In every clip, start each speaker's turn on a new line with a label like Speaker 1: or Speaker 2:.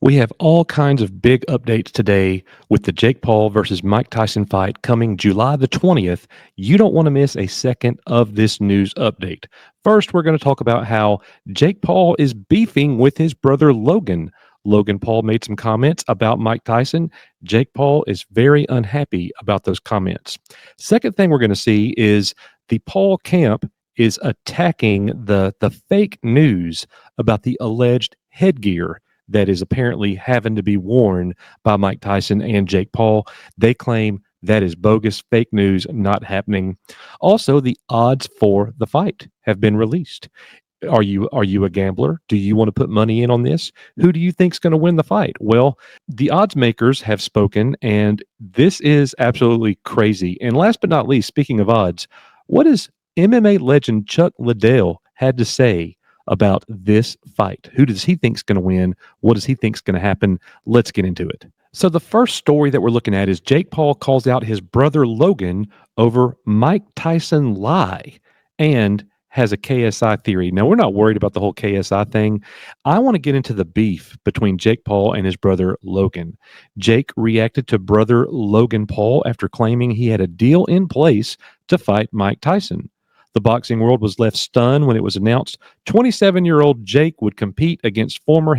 Speaker 1: We have all kinds of big updates today with the Jake Paul versus Mike Tyson fight coming July the 20th. You don't want to miss a second of this news update. First, we're going to talk about how Jake Paul is beefing with his brother Logan. Logan Paul made some comments about Mike Tyson. Jake Paul is very unhappy about those comments. Second thing we're going to see is the Paul camp is attacking the fake news about the alleged headgear that is apparently having to be worn by Mike Tyson and Jake Paul. They claim that is bogus, fake news, not happening. Also, the odds for the fight have been released. Are you a gambler? Do you want to put money in on this? Who do you think's going to win the fight? Well, the odds makers have spoken, and this is absolutely crazy. And last but not least, speaking of odds, what does MMA legend Chuck Liddell had to say about this fight? Who does he think's going to win? What does he think's going to happen? Let's get into it. So the first story that we're looking at is Jake Paul calls out his brother Logan over Mike Tyson lie and has a KSI theory. Now, we're not worried about the whole KSI thing. I want to get into the beef between Jake Paul and his brother Logan. Jake reacted to brother Logan Paul after claiming he had a deal in place to fight Mike Tyson. The boxing world was left stunned when it was announced 27-year-old Jake would compete against former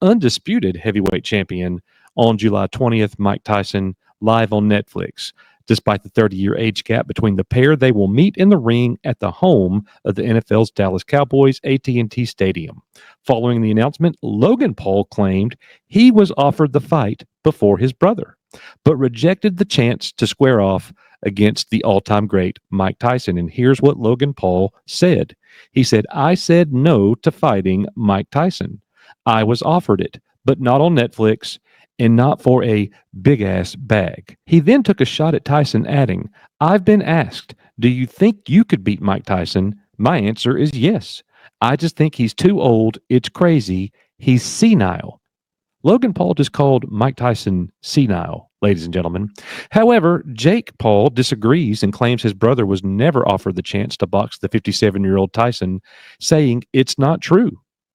Speaker 1: undisputed heavyweight champion on July 20th, Mike Tyson, live on Netflix. Despite the 30-year age gap between the pair, they will meet in the ring at the home of the NFL's Dallas Cowboys, AT&T Stadium. Following the announcement, Logan Paul claimed he was offered the fight before his brother, but rejected the chance to square off against the all-time great Mike Tyson. And here's what Logan Paul said. He said, "I said no to fighting Mike Tyson. I was offered it, but not on Netflix and not for a big-ass bag." He then took a shot at Tyson, adding, "I've been asked, do you think you could beat Mike Tyson? My answer is yes. I just think he's too old. It's crazy. He's senile." Logan Paul just called Mike Tyson senile, ladies and gentlemen. However, Jake Paul disagrees and claims his brother was never offered the chance to box the 57-year-old Tyson, saying it's not true.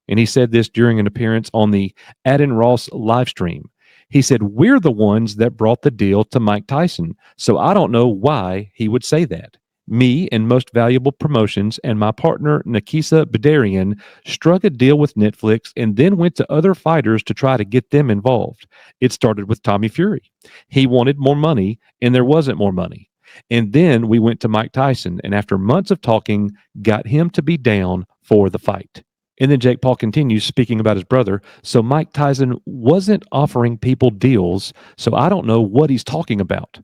Speaker 1: And he said this during an appearance on the Adin Ross live stream. He said, "We're the ones that brought the deal to Mike Tyson, so I don't know why he would say that. Me and Most Valuable Promotions and my partner Nakisa Badarian struck a deal with Netflix and then went to other fighters to try to get them involved. It started with Tommy Fury. He wanted more money and there wasn't more money. And then we went to Mike Tyson and after months of talking, got him to be down for the fight." And then Jake Paul continues speaking about his brother. "So Mike Tyson wasn't offering people deals, so I don't know what he's talking about."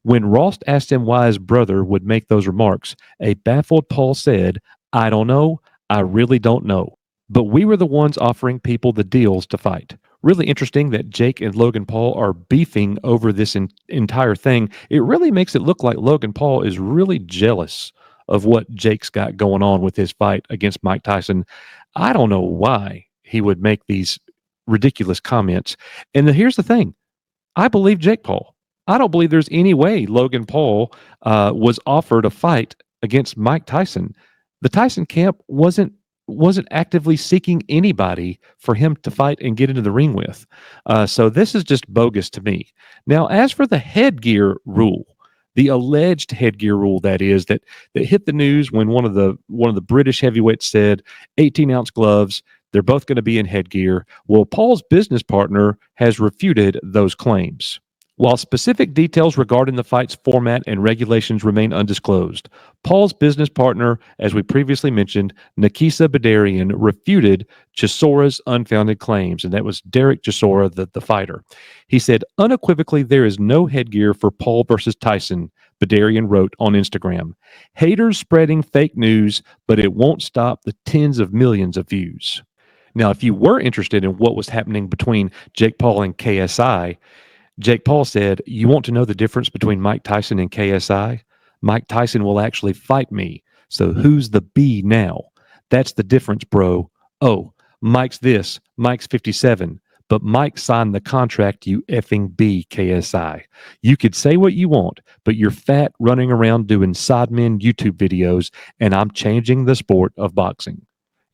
Speaker 1: When Ross asked him why his brother would make those remarks, a baffled Paul said, "I don't know. I really don't know. But we were the ones offering people the deals to fight." Really interesting that Jake and Logan Paul are beefing over this entire thing. It really makes it look like Logan Paul is really jealous of what Jake's got going on with his fight against Mike Tyson. I don't know why he would make these ridiculous comments. And here's the thing. I believe Jake Paul. I don't believe there's any way Logan Paul was offered a fight against Mike Tyson. The Tyson camp wasn't actively seeking anybody for him to fight and get into the ring with. So this is just bogus to me. Now, as for the headgear rule, the alleged headgear rule that hit the news when one of the British heavyweights said 18-ounce gloves, they're both going to be in headgear. Well, Paul's business partner has refuted those claims. While specific details regarding the fight's format and regulations remain undisclosed, Paul's business partner, as we previously mentioned, Nakisa Badarian, refuted Chisora's unfounded claims, and that was Derek Chisora, the fighter. He said, "Unequivocally, there is no headgear for Paul versus Tyson," Badarian wrote on Instagram. "Haters spreading fake news, but it won't stop the tens of millions of views." Now, if you were interested in what was happening between Jake Paul and KSI, Jake Paul said, "You want to know the difference between Mike Tyson and KSI? Mike Tyson will actually fight me. So who's the B now? That's the difference, bro. Oh, Mike's this, Mike's 57. But Mike signed the contract, you effing B, KSI. You could say what you want, but you're fat running around doing sidemen YouTube videos, and I'm changing the sport of boxing."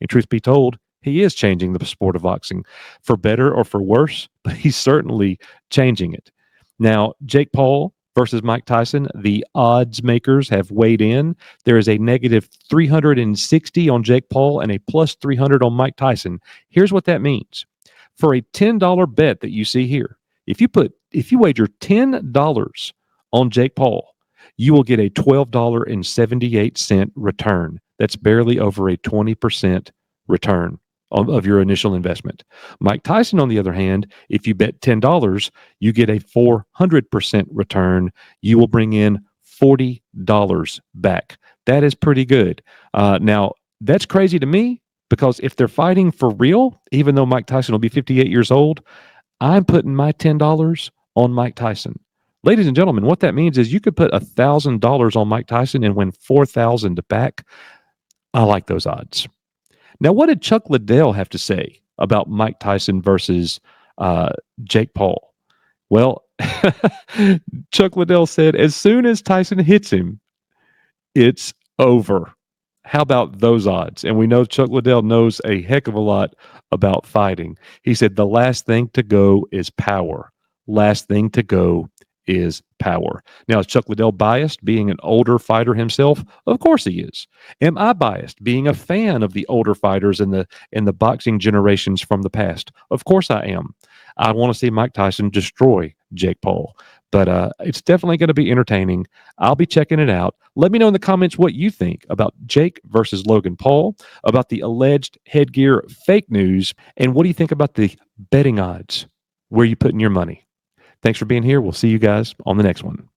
Speaker 1: And truth be told, he is changing the sport of boxing for better or for worse, but he's certainly changing it. Now, Jake Paul versus Mike Tyson, the odds makers have weighed in. There is a negative 360 on Jake Paul and a plus 300 on Mike Tyson. Here's what that means. For a $10 bet that you see here, if you wager $10 on Jake Paul, you will get a $12.78 return. That's barely over a 20% return of your initial investment. Mike Tyson, on the other hand, if you bet $10, you get a 400% return. You will bring in $40 back. That is pretty good. Now, that's crazy to me because if they're fighting for real, even though Mike Tyson will be 58 years old, I'm putting my $10 on Mike Tyson. Ladies and gentlemen, what that means is you could put $1,000 on Mike Tyson and win 4,000 back. I like those odds. Now, what did Chuck Liddell have to say about Mike Tyson versus Jake Paul? Well, Chuck Liddell said, as soon as Tyson hits him, it's over. How about those odds? And we know Chuck Liddell knows a heck of a lot about fighting. He said, the last thing to go is power. Last thing to go is power. Now, is Chuck Liddell biased, being an older fighter himself? Of course he is. Am I biased, being a fan of the older fighters in the boxing generations from the past? Of course I am. I want to see Mike Tyson destroy Jake Paul. But it's definitely going to be entertaining. I'll be checking it out. Let me know in the comments what you think about Jake versus Logan Paul, about the alleged headgear fake news, and what do you think about the betting odds? Where are you putting your money? Thanks for being here. We'll see you guys on the next one.